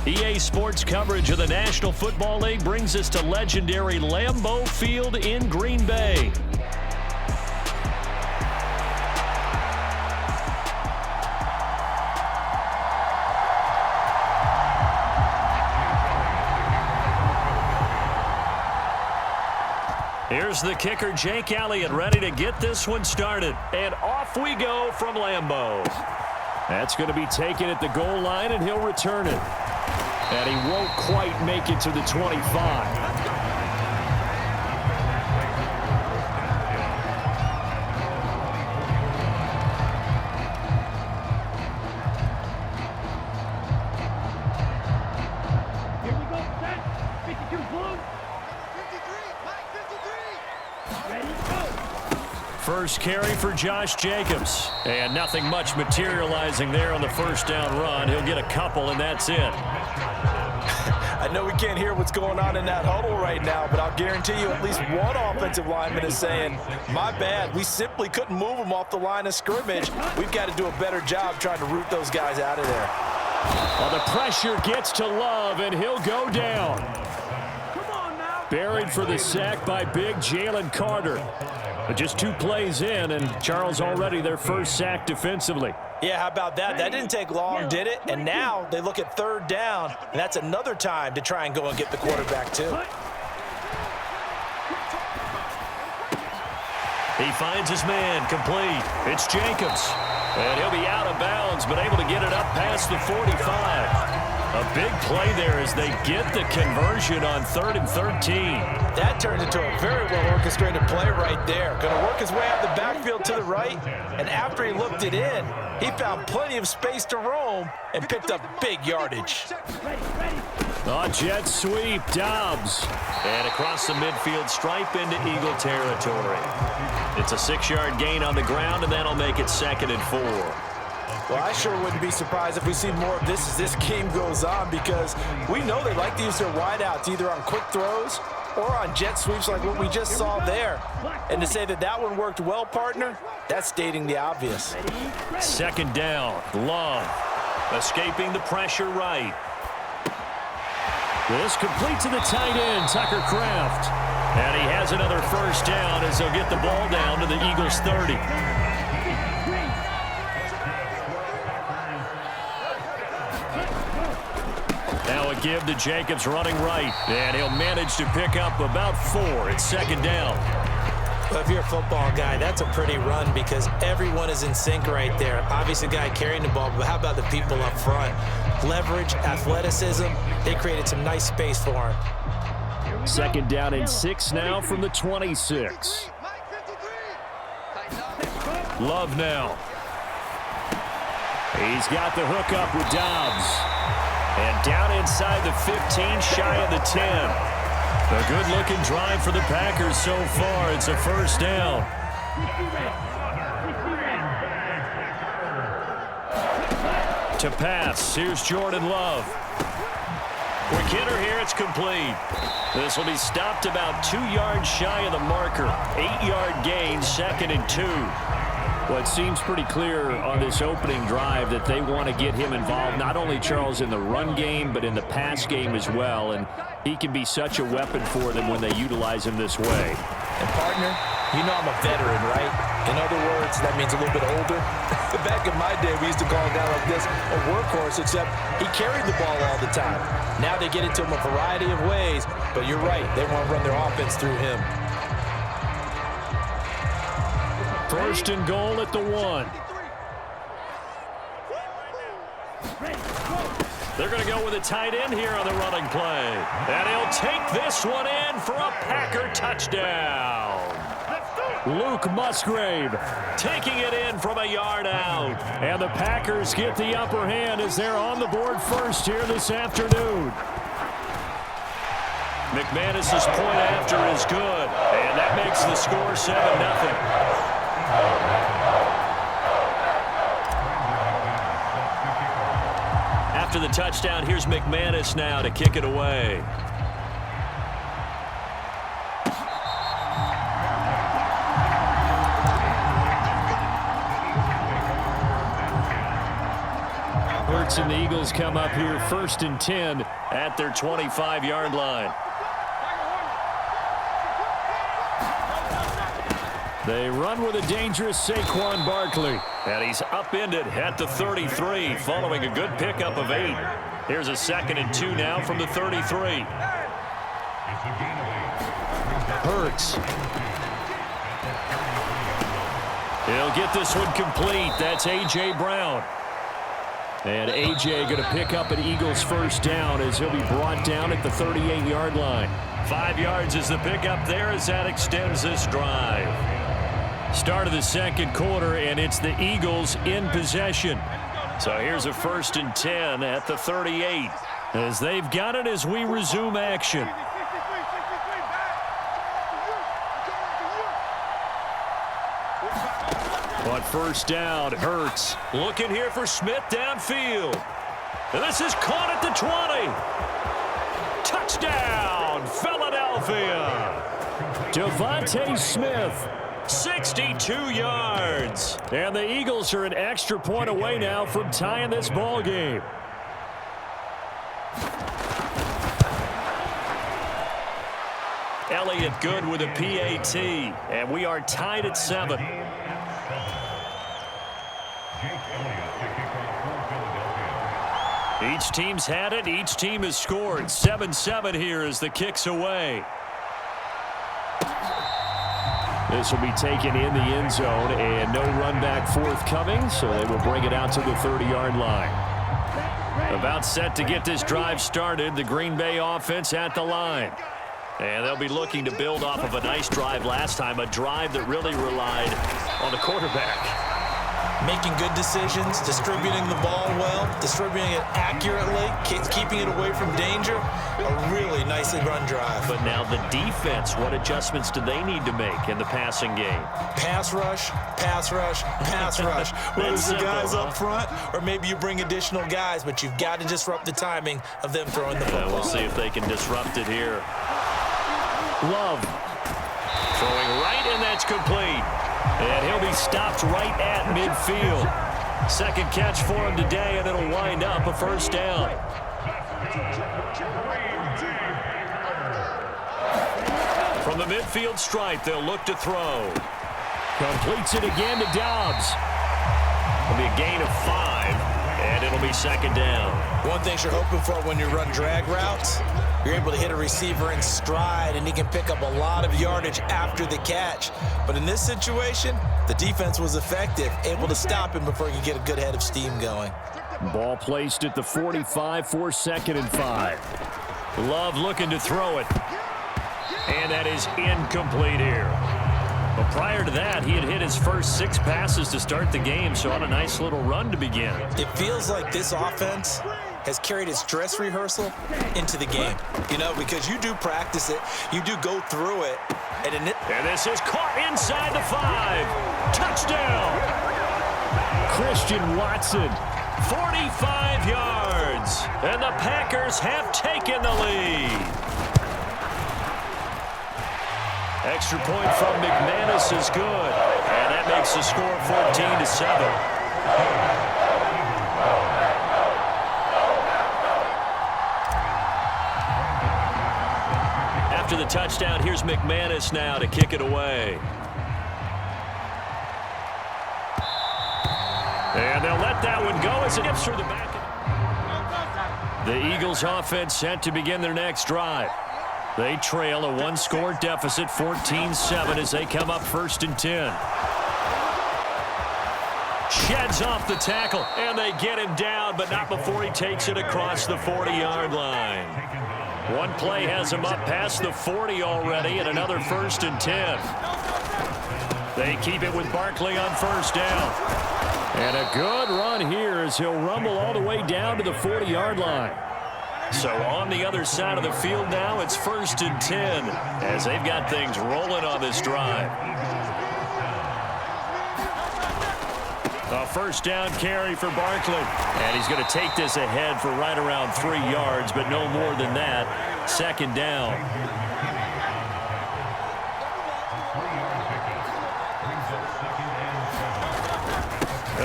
EA Sports coverage of the National Football League brings us to legendary Lambeau Field in Green Bay. Here's the kicker, Jake Elliott, ready to get this one started. And off we go from Lambeau. That's going to be taken at the goal line, and he'll return it. And he won't quite make it to the 25. First carry for Josh Jacobs. And nothing much materializing there on the first down run. He'll get a couple, and that's it. I know we can't hear what's going on in that huddle right now, but I'll guarantee you at least one offensive lineman is saying, my bad, we simply couldn't move them off the line of scrimmage. We've got to do a better job trying to root those guys out of there. Well, the pressure gets to Love, and he'll go down. Buried for the sack by big Jalen Carter. But just 2 plays in, and Charles already their first sack defensively. Yeah, how about that? That didn't take long, did it? And now they look at 3rd down, and that's another time to try and go and get the quarterback, too. He finds his man, complete. It's Jacobs. And he'll be out of bounds, but able to get it up past the 45. A big play there as they get the conversion on 3rd and 13. That turned into a very well-orchestrated play right there. Going to work his way out the backfield to the right, and after he looked it in, he found plenty of space to roam and picked up big yardage. A jet sweep, Dobbs. And across the midfield stripe into Eagle territory. It's a 6-yard gain on the ground, and that'll make it 2nd and 4. Well, I sure wouldn't be surprised if we see more of this as this game goes on, because we know they like to use their wideouts either on quick throws or on jet sweeps like what we just saw there. And to say that that one worked well, partner, that's stating the obvious. 2nd down, Love. Escaping the pressure right. This complete to the tight end, Tucker Kraft. And he has another first down as they'll get the ball down to the Eagles' 30. Now a give to Jacobs running right. And he'll manage to pick up about 4. It's 2nd down. Well, if you're a football guy, that's a pretty run because everyone is in sync right there. Obviously, the guy carrying the ball, but how about the people up front? Leverage, athleticism, they created some nice space for him. 2nd down and 6 now from the 26. Love now. He's got the hook up with Dobbs. And down inside the 15, shy of the 10. A good-looking drive for the Packers so far. It's a first down. To pass, here's Jordan Love. Quick hitter here, it's complete. This will be stopped about 2 yards shy of the marker. 8-yard gain, 2nd and 2. Well, it seems pretty clear on this opening drive that they want to get him involved, not only, Charles, in the run game, but in the pass game as well. And he can be such a weapon for them when they utilize him this way. And, partner, you know I'm a veteran, right? In other words, that means a little bit older. Back in my day, we used to call a guy like this a workhorse, except he carried the ball all the time. Now they get it to him a variety of ways, but you're right. They want to run their offense through him. 1st and goal at the 1. They're going to go with a tight end here on the running play. And he'll take this one in for a Packer touchdown. Luke Musgrave taking it in from a yard out. And the Packers get the upper hand as they're on the board first here this afternoon. McManus's point after is good. And that makes the score 7-0. After the touchdown, here's McManus now to kick it away. sticks, and the Eagles come up here 1st and 10 at their 25-yard line. They run with a dangerous Saquon Barkley. And he's upended at the 33 following a good pickup of 8. Here's a 2nd and 2 now from the 33. Hurts. He'll get this one complete. That's A.J. Brown. And A.J. going to pick up an Eagles first down as he'll be brought down at the 38-yard line. 5 yards is the pickup there as that extends this drive. Start of the second quarter, and it's the Eagles in possession. So here's a 1st and 10 at the 38 as they've got it as we resume action. On first down, Hurts looking here for Smith downfield. And this is caught at the 20. Touchdown, Philadelphia. Devontae Smith, 62 yards. And the Eagles are an extra point away now from tying this ball game. Elliott good with a PAT, and we are tied at 7. Each team's had it. Each team has scored. 7-7 here as the kick's away. This will be taken in the end zone, and no run back forthcoming, so they will bring it out to the 30-yard line. About set to get this drive started, the Green Bay offense at the line. And they'll be looking to build off of a nice drive last time, a drive that really relied on the quarterback. Making good decisions, distributing the ball well, distributing it accurately, keeping it away from danger. A really nicely run drive. But now the defense, what adjustments do they need to make in the passing game? Pass rush, pass rush, pass rush. Whether it's the guys up front or maybe you bring additional guys, but you've got to disrupt the timing of them throwing the football. We'll see if they can disrupt it here. Love throwing right, and that's complete. And he'll be stopped right at midfield. Second catch for him today, and it'll wind up a first down. From the midfield stripe, they'll look to throw. Completes it again to Dobbs. It'll be a gain of 5, and it'll be second down. One thing you're hoping for when you run drag routes, you're able to hit a receiver in stride, and he can pick up a lot of yardage after the catch. But in this situation, the defense was effective, able to stop him before he could get a good head of steam going. Ball placed at the 45 for 2nd and 5. Love looking to throw it. And that is incomplete here. But prior to that, he had hit his first 6 passes to start the game, so on a nice little run to begin. It feels like this offense has carried its dress rehearsal into the game. You know, because you do practice it, you do go through it. And this is caught inside the 5. Touchdown! Christian Watson, 45 yards. And the Packers have taken the lead. Extra point from McManus is good. And that makes the score 14-7. After the touchdown, here's McManus now to kick it away. And they'll let that one go as it gets through the back. The Eagles offense set to begin their next drive. They trail a 1-score deficit, 14-7, as they come up 1st and 10. Sheds off the tackle, and they get him down, but not before he takes it across the 40-yard line. One play has him up past the 40 already, and another 1st and 10. They keep it with Barkley on first down. And a good run here as he'll rumble all the way down to the 40-yard line. So on the other side of the field now, it's 1st and 10 as they've got things rolling on this drive. A first down carry for Barkley. And he's going to take this ahead for right around 3 yards, but no more than that. 2nd down.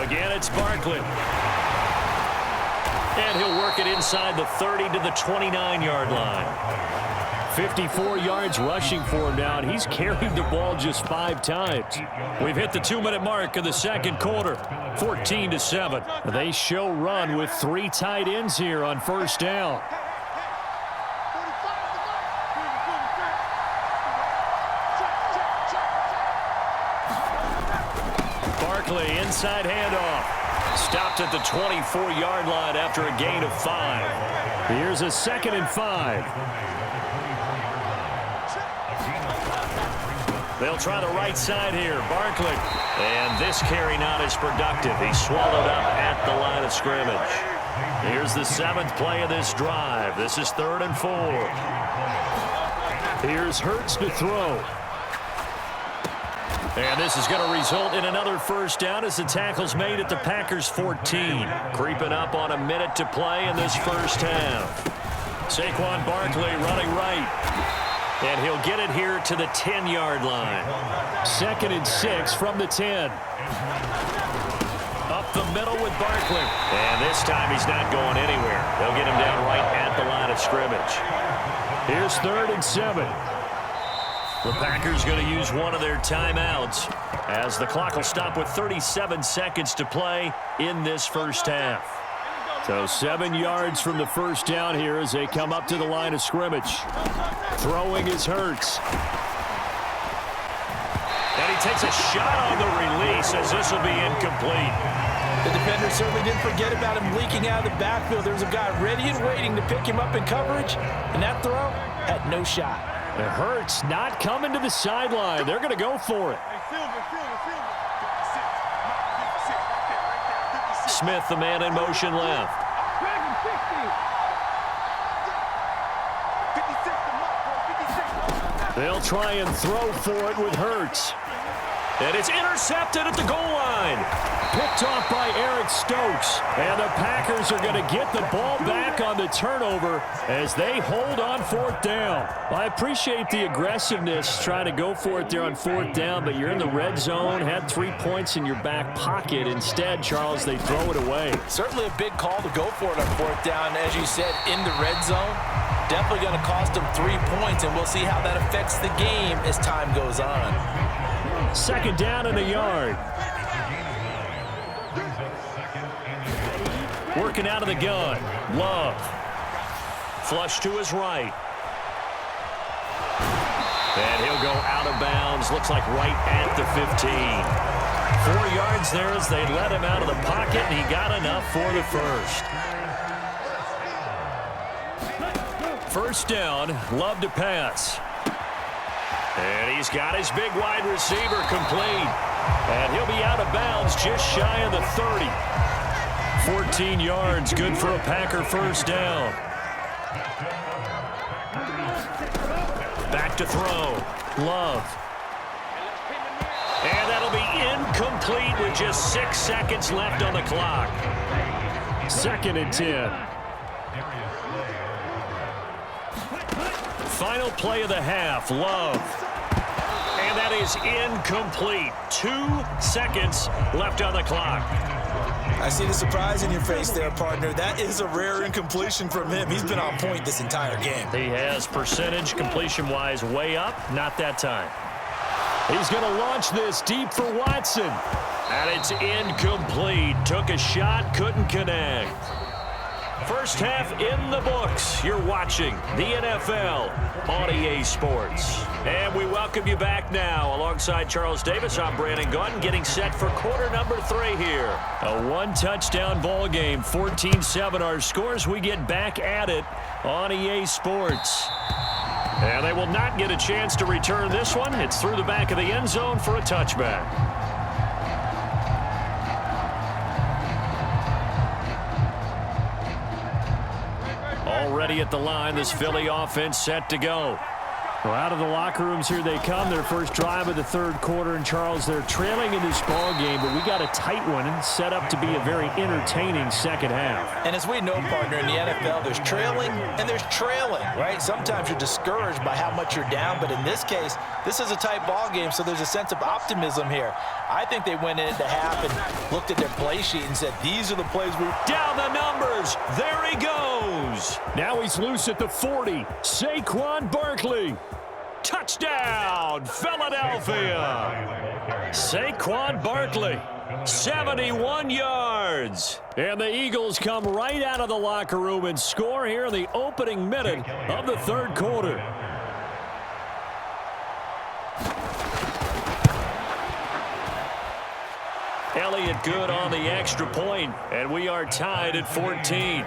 Again, it's Barkley. And he'll work it inside the 30 to the 29-yard line. 54 yards rushing for him now, and he's carried the ball just 5 times. We've hit the 2-minute mark of the second quarter, 14-7. They show run with 3 tight ends here on first down. Barkley, inside handoff. Stopped at the 24-yard line after a gain of 5. Here's a 2nd and 5. They'll try the right side here. Barkley. And this carry not as productive. He's swallowed up at the line of scrimmage. Here's the 7th play of this drive. This is 3rd and 4. Here's Hurts to throw. And this is going to result in another first down as the tackle's made at the Packers' 14. Creeping up on a minute to play in this first half. Saquon Barkley running right. And he'll get it here to the 10-yard line. 2nd and 6 from the 10. Up the middle with Barkley. And this time he's not going anywhere. They'll get him down right at the line of scrimmage. Here's 3rd and 7. The Packers going to use one of their timeouts as the clock will stop with 37 seconds to play in this first half. So 7 yards from the first down here as they come up to the line of scrimmage. Throwing is Hurts. And he takes a shot on the release as this will be incomplete. The defender certainly didn't forget about him leaking out of the backfield. There's a guy ready and waiting to pick him up in coverage, and that throw had no shot. It hurts not coming to the sideline. They're going to go for it. Smith, the man in motion left. They'll try and throw for it with Hurts. And it's intercepted at the goal line. Picked off by Eric Stokes. And the Packers are going to get the ball back on the turnover as they hold on 4th down. I appreciate the aggressiveness trying to go for it there on 4th down, but you're in the red zone, had 3 points in your back pocket. Instead, Charles, they throw it away. Certainly a big call to go for it on 4th down. As you said, in the red zone, definitely going to cost them 3 points, and we'll see how that affects the game as time goes on. 2nd down and a yard. Working out of the gun. Love. Flush to his right. And he'll go out of bounds. Looks like right at the 15. 4 yards there as they let him out of the pocket, and he got enough for the first. First down. Love to pass. And he's got his big wide receiver complete. And he'll be out of bounds just shy of the 30. 14 yards, good for a Packer first down. Back to throw. Love. And that'll be incomplete with just 6 seconds left on the clock. 2nd and 10. Final play of the half. Love. And that is incomplete. 2 seconds left on the clock. I see the surprise in your face there, partner. That is a rare incompletion from him. He's been on point this entire game. He has percentage completion-wise way up. Not that time. He's going to launch this deep for Watson. And it's incomplete. Took a shot, couldn't connect. First half in the books. You're watching the NFL on EA Sports. And we welcome you back now. Alongside Charles Davis, I'm Brandon Gunn, getting set for quarter number 3 here. A 1-touchdown ball game, 14-7 our scores. We get back at it on EA Sports. And they will not get a chance to return this one. It's through the back of the end zone for a touchback. Already at the line, this Philly offense set to go. Well, out of the locker rooms here they come. Their first drive of the third quarter. And, Charles, they're trailing in this ball game, but we got a tight one and set up to be a very entertaining second half. And as we know, partner, in the NFL, there's trailing and there's trailing, right? Sometimes you're discouraged by how much you're down, but in this case, this is a tight ball game, so there's a sense of optimism here. I think they went into half and looked at their play sheet and said, these are the plays we... Down the numbers. There he goes. Now he's loose at the 40. Saquon Barkley. Touchdown, Philadelphia. Saquon Barkley, 71 yards. And the Eagles come right out of the locker room and score here in the opening minute of the third quarter. Elliott good on the extra point, and we are tied at 14.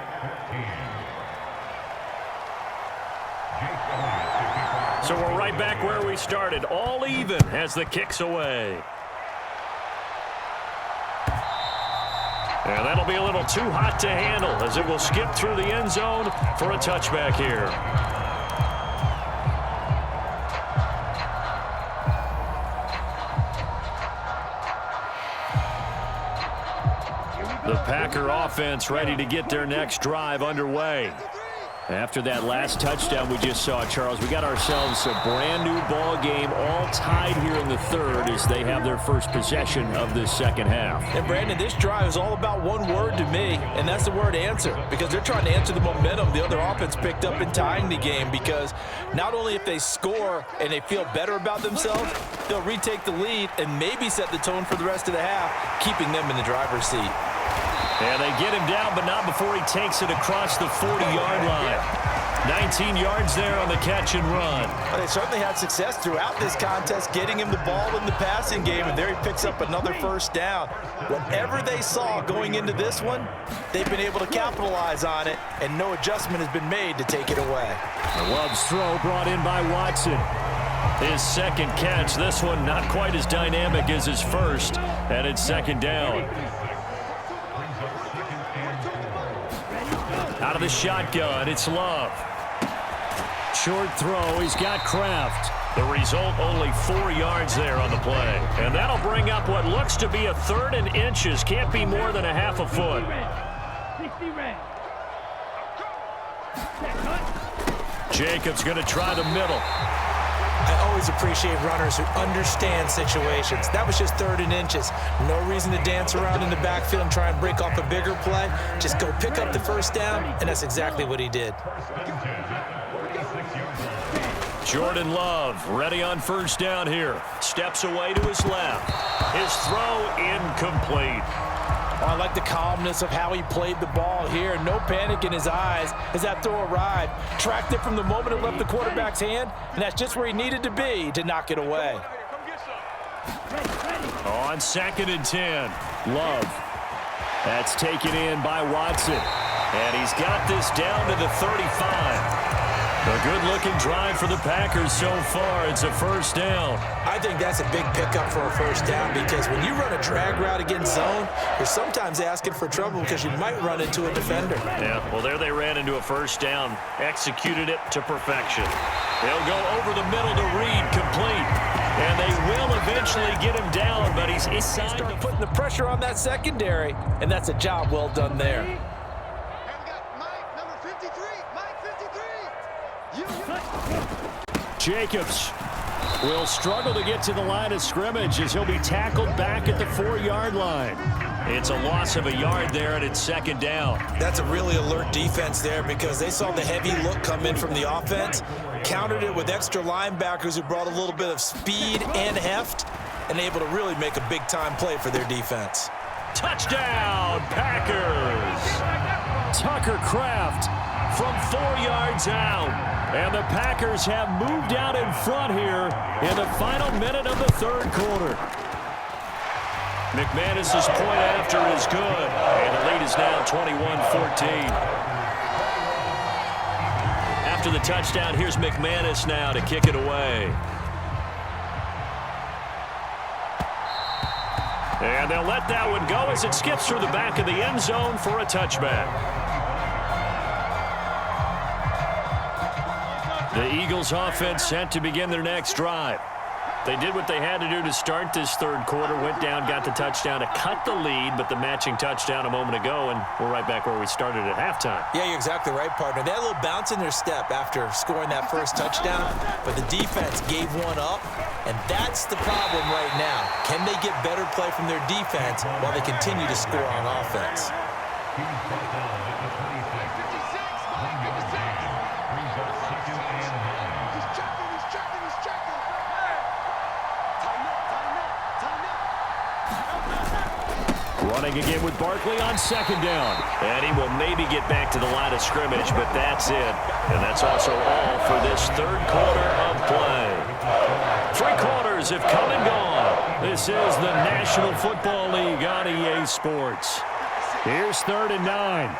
So we're right back where we started, all even as the kick's away. And that'll be a little too hot to handle as it will skip through the end zone for a touchback here. The Packer offense ready to get their next drive underway. After that last touchdown we just saw, Charles, we got ourselves a brand new ball game, all tied here in the third as they have their first possession of this second half. And Brandon, this drive is all about one word to me, and that's the word answer, because they're trying to answer the momentum the other offense picked up in tying the game, because not only if they score and they feel better about themselves, they'll retake the lead and maybe set the tone for the rest of the half, keeping them in the driver's seat. And they get him down, but not before he takes it across the 40-yard line. 19 yards there on the catch and run. Well, they certainly had success throughout this contest, getting him the ball in the passing game, and there he picks up another first down. Whatever they saw going into this one, they've been able to capitalize on it, and no adjustment has been made to take it away. Love's throw brought in by Watson. His second catch, this one not quite as dynamic as his first, and it's second down. Out of the shotgun, it's Love. Short throw, he's got Kraft. The result, only 4 yards there on the play. And that'll bring up what looks to be a third and inches. Can't be more than a half a foot. Jacobs going to try the middle. I always appreciate runners who understand situations. That was just third and inches. No reason to dance around in the backfield and try and break off a bigger play. Just go pick up the first down, and that's exactly what he did. Jordan Love ready on first down here. Steps away to his left. His throw incomplete. I like the calmness of how he played the ball here. No panic in his eyes as that throw arrived. Tracked it from the moment it left the quarterback's hand, and that's just where he needed to be to knock it away. On 2nd and 10, Love. That's taken in by Watson. And he's got this down to the 35. A good-looking drive for the Packers so far. It's a first down. I think that's a big pickup for a first down because when you run a drag route against zone, you're sometimes asking for trouble because you might run into a defender. Yeah, well, there they ran into a first down. Executed it to perfection. They'll go over the middle to Reed, complete. And they will eventually get him down, but he's inside. Start putting the pressure on that secondary, and that's a job well done there. Jacobs will struggle to get to the line of scrimmage as he'll be tackled back at the 4-yard line. It's a loss of a yard there, and it's second down. That's a really alert defense there because they saw the heavy look come in from the offense, countered it with extra linebackers who brought a little bit of speed and heft, and able to really make a big-time play for their defense. Touchdown, Packers! Tucker Kraft from 4 yards out. And the Packers have moved out in front here in the final minute of the third quarter. McManus's point after is good. And the lead is now 21-14. After the touchdown, here's McManus now to kick it away. And they'll let that one go as it skips through the back of the end zone for a touchback. The Eagles offense set to begin their next drive. They did what they had to do to start this third quarter, went down, got the touchdown to cut the lead, but the matching touchdown a moment ago, and we're right back where we started at halftime. Yeah, you're exactly right, partner. They had a little bounce in their step after scoring that first touchdown, but the defense gave one up, and that's the problem right now. Can they get better play from their defense while they continue to score on offense? Running again with Barkley on second down. And he will maybe get back to the line of scrimmage, but that's it. And that's also all for this third quarter of play. 3 quarters have come and gone. This is the National Football League on EA Sports. Here's 3rd and 9.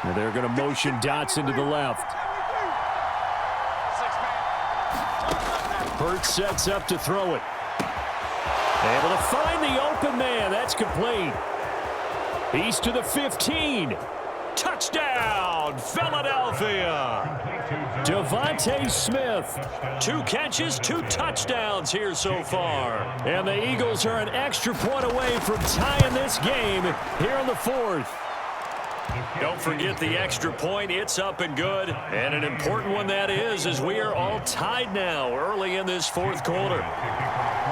And they're going to motion Dotson to the left. Hurts sets up to throw it. Able to find the open man. That's complete. He's to the 15. Touchdown, Philadelphia. Devontae Smith. 2 catches, 2 touchdowns here so far. And the Eagles are an extra point away from tying this game here in the 4th. Don't forget the extra point. It's up and good. And an important one that is, as we are all tied now early in this 4th quarter.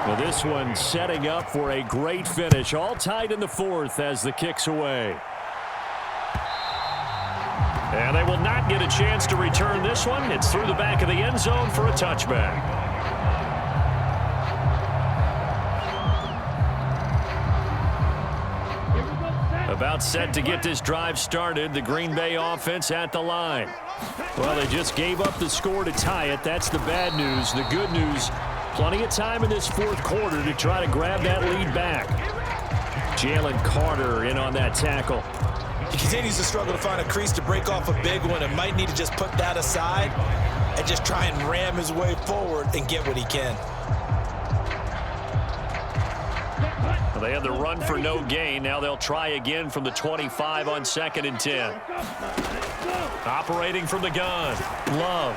Well, this one setting up for a great finish. All tied in the 4th as the kick's away. And they will not get a chance to return this one. It's through the back of the end zone for a touchback. About set to get this drive started. The Green Bay offense at the line. Well, they just gave up the score to tie it. That's the bad news. The good news, plenty of time in this 4th quarter to try to grab that lead back. Jalen Carter in on that tackle. He continues to struggle to find a crease to break off a big one and might need to just put that aside and just try and ram his way forward and get what he can. Well, they had the run for no gain. Now they'll try again from the 25 on 2nd and 10. Operating from the gun. Love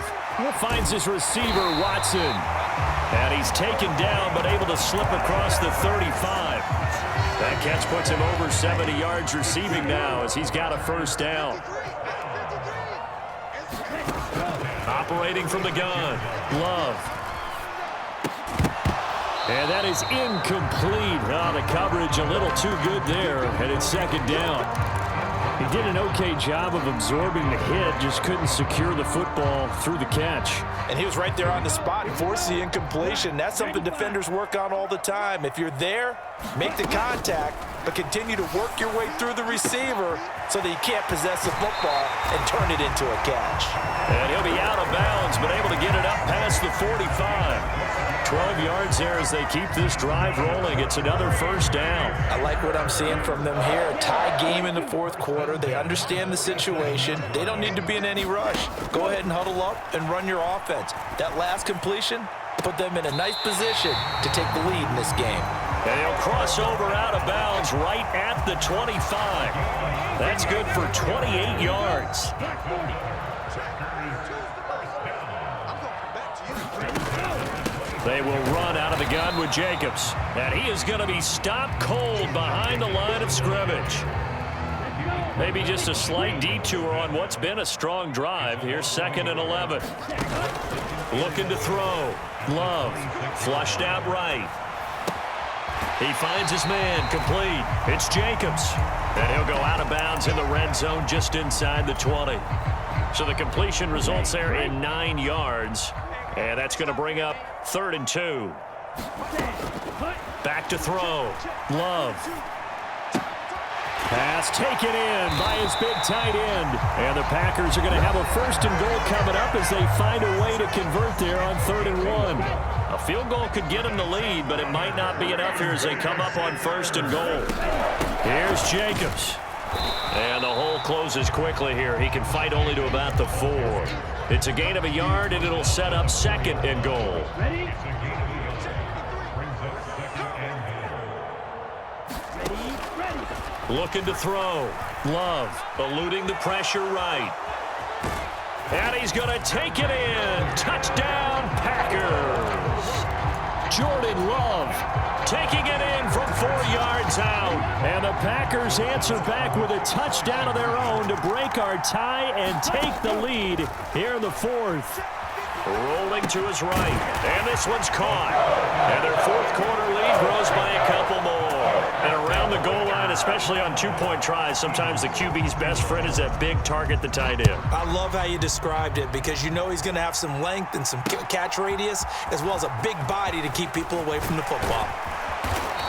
finds his receiver, Watson. And he's taken down but able to slip across the 35. That catch puts him over 70 yards receiving now as he's got a 1st down. Operating from the gun. Love. And that is incomplete. The coverage a little too good there, and it's 2nd down. He did an okay job of absorbing the hit, just couldn't secure the football through the catch. And he was right there on the spot and forced the incompletion. That's something defenders work on all the time. If you're there, make the contact, but continue to work your way through the receiver so that you can't possess the football and turn it into a catch. And he'll be out of bounds, but able to get it up past the 45. 12 yards there as they keep this drive rolling. It's another 1st down. I like what I'm seeing from them here. A tie game in the 4th quarter. They understand the situation. They don't need to be in any rush. Go ahead and huddle up and run your offense. That last completion put them in a nice position to take the lead in this game. And he'll cross over out of bounds right at the 25. That's good for 28 yards. They will run out of the gun with Jacobs. And he is going to be stopped cold behind the line of scrimmage. Maybe just a slight detour on what's been a strong drive. Here's 2nd and 11. Looking to throw. Love. Flushed out right. He finds his man. Complete. It's Jacobs. And he'll go out of bounds in the red zone just inside the 20. So the completion results there in 9 yards. And that's going to bring up 3rd and 2. Back to throw. Love. Pass taken in by his big tight end. And the Packers are going to have a 1st and goal coming up as they find a way to convert there on 3rd and 1. A field goal could get them the lead, but it might not be enough here as they come up on 1st and goal. Here's Jacobs. And the hole closes quickly here. He can fight only to about the 4. It's a gain of a yard, and it'll set up 2nd and goal. Looking to throw. Love eluding the pressure right. And he's going to take it in. Touchdown, Packers. Jordan Love taking it in from 4 yards out. And the Packers answer back with a touchdown of their own to break our tie and take the lead here in the fourth. Rolling to his right, and this one's caught. And their fourth quarter lead grows by a couple more. And around the goal line, especially on two-point tries, sometimes the QB's best friend is that big target, the tight end. I love how you described it because you know he's going to have some length and some catch radius as well as a big body to keep people away from the football.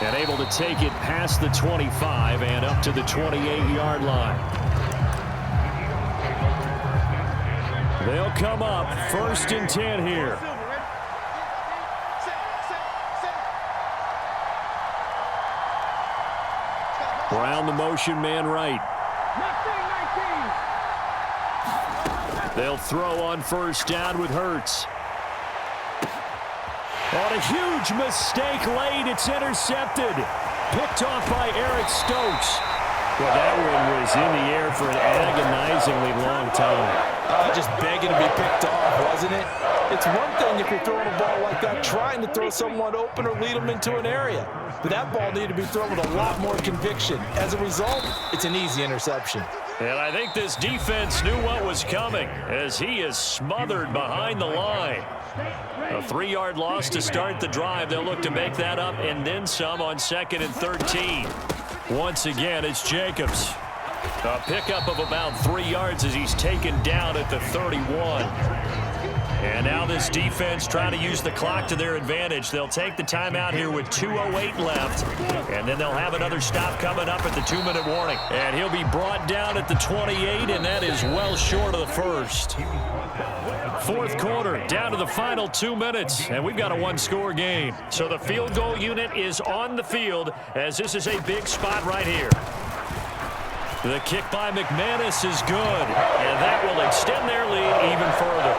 And able to take it past the 25 and up to the 28-yard line. They'll come up 1st and 10 here. Brown the motion man right. They'll throw on 1st down with Hurts. On a huge mistake late, it's intercepted. Picked off by Eric Stokes. Well, that one was in the air for an agonizingly long time. Just begging to be picked off, wasn't it? It's one thing if you're throwing a ball like that, trying to throw someone open or lead them into an area. But that ball needed to be thrown with a lot more conviction. As a result, it's an easy interception. And I think this defense knew what was coming as he is smothered behind the line. A 3-yard loss to start the drive. They'll look to make that up and then some on 2nd and 13. Once again, it's Jacobs. A pickup of about 3 yards as he's taken down at the 31. And now this defense trying to use the clock to their advantage. They'll take the timeout here with 2:08 left. And then they'll have another stop coming up at the 2-minute warning. And he'll be brought down at the 28, and that is well short of the first. Fourth quarter, down to the final 2 minutes, and we've got a one-score game. So the field goal unit is on the field as this is a big spot right here. The kick by McManus is good, and that will extend their lead even further.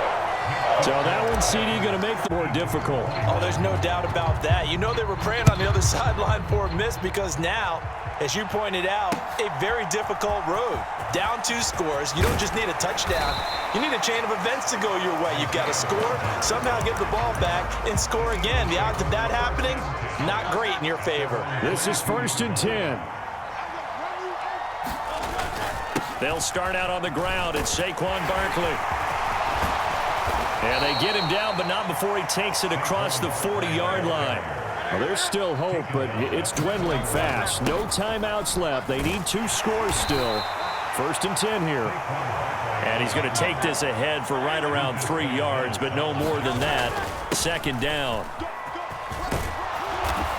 So that one, CD, going to make it more difficult. Oh, there's no doubt about that. You know they were praying on the other sideline for a miss because now, as you pointed out, a very difficult road. Down 2 scores. You don't just need a touchdown. You need a chain of events to go your way. You've got to score, somehow get the ball back, and score again. The odds of that happening, not great in your favor. This is 1st and 10. They'll start out on the ground. It's Saquon Barkley. And they get him down, but not before he takes it across the 40-yard line. Well, there's still hope, but it's dwindling fast. No timeouts left. They need 2 scores still. 1st and 10 here. And he's going to take this ahead for right around 3 yards, but no more than that. 2nd down.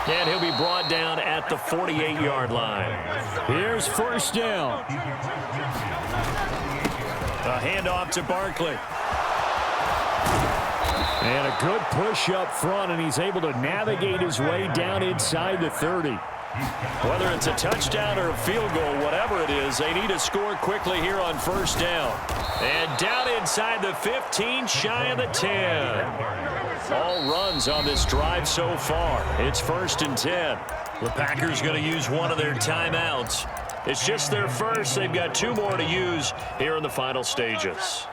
And he'll be brought down at the 48-yard line. Here's 1st down. A handoff to Barkley. And a good push up front, and he's able to navigate his way down inside the 30. Whether it's a touchdown or a field goal, whatever it is, they need to score quickly here on 1st down. And down inside the 15, shy of the 10. All runs on this drive so far. It's 1st and 10. The Packers going to use one of their timeouts. It's just their first. They've got 2 more to use here in the final stages.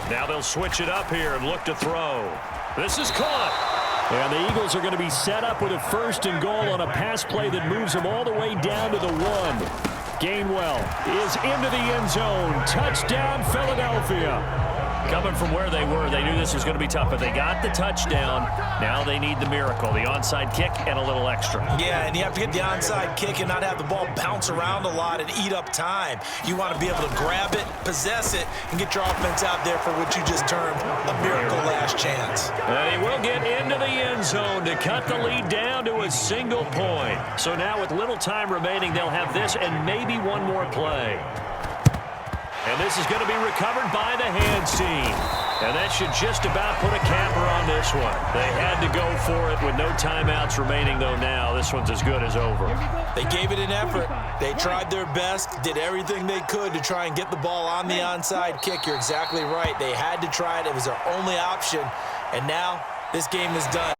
Now they'll switch it up here and look to throw. This is caught. And the Eagles are going to be set up with a 1st and goal on a pass play that moves them all the way down to the 1. Gainwell is into the end zone. Touchdown, Philadelphia. Coming from where they were, they knew this was going to be tough, but they got the touchdown. Now they need the miracle, the onside kick and a little extra. Yeah, and you have to get the onside kick and not have the ball bounce around a lot and eat up time. You want to be able to grab it, possess it, and get your offense out there for what you just termed a miracle last chance. And he will get into the end zone to cut the lead down to a single point. So now with little time remaining, they'll have this and maybe one more play. And this is going to be recovered by the hands team. And that should just about put a capper on this one. They had to go for it with no timeouts remaining, though. Now this one's as good as over. They gave it an effort. They tried their best, did everything they could to try and get the ball on the onside kick. You're exactly right. They had to try it. It was their only option. And now this game is done.